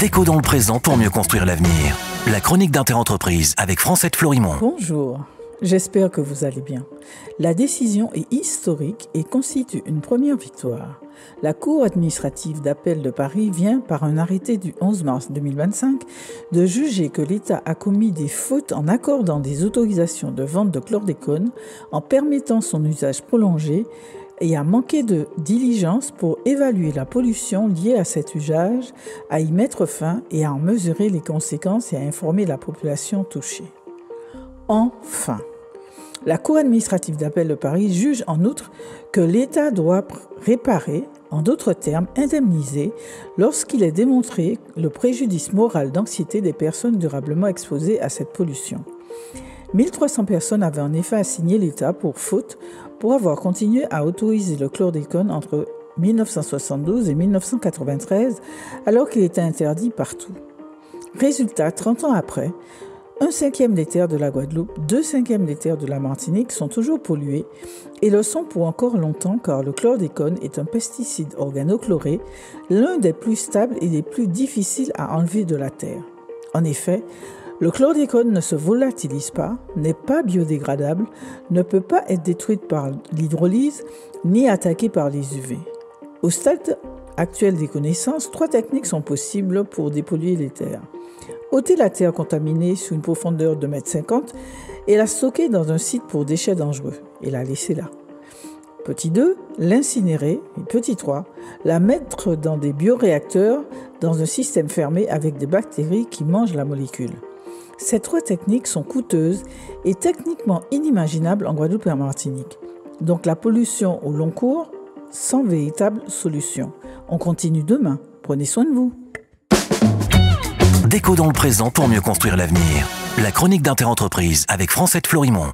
Déco dans le présent pour mieux construire l'avenir. La chronique d'Interentreprise avec Francette Florimond. Bonjour, j'espère que vous allez bien. La décision est historique et constitue une première victoire. La Cour administrative d'appel de Paris vient, par un arrêté du 11 mars 2025, de juger que l'État a commis des fautes en accordant des autorisations de vente de chlordécone, en permettant son usage prolongé et a manqué de diligence pour évaluer la pollution liée à cet usage, à y mettre fin et à en mesurer les conséquences et à informer la population touchée. Enfin, la Cour administrative d'appel de Paris juge en outre que l'État doit réparer, en d'autres termes indemniser, lorsqu'il est démontré le préjudice moral d'anxiété des personnes durablement exposées à cette pollution. 1300 personnes avaient en effet assigné l'État pour faute pour avoir continué à autoriser le chlordécone entre 1972 et 1993, alors qu'il était interdit partout. Résultat, 30 ans après, 1/5 des terres de la Guadeloupe, 2/5 des terres de la Martinique sont toujours polluées et le sont pour encore longtemps car le chlordécone est un pesticide organochloré, l'un des plus stables et des plus difficiles à enlever de la terre. En effet, le chlordécone ne se volatilise pas, n'est pas biodégradable, ne peut pas être détruite par l'hydrolyse ni attaquée par les UV. Au stade actuel des connaissances, 3 techniques sont possibles pour dépolluer les terres. Ôter la terre contaminée sous une profondeur de 1,50 m et la stocker dans un site pour déchets dangereux et la laisser là. Petit 2, l'incinérer. Et petit 3, la mettre dans des bioréacteurs dans un système fermé avec des bactéries qui mangent la molécule. Ces 3 techniques sont coûteuses et techniquement inimaginables en Guadeloupe et en Martinique. Donc la pollution au long cours, sans véritable solution. On continue demain. Prenez soin de vous. Déco dans le présent pour mieux construire l'avenir. La chronique d'Interentreprise avec Francette Florimond.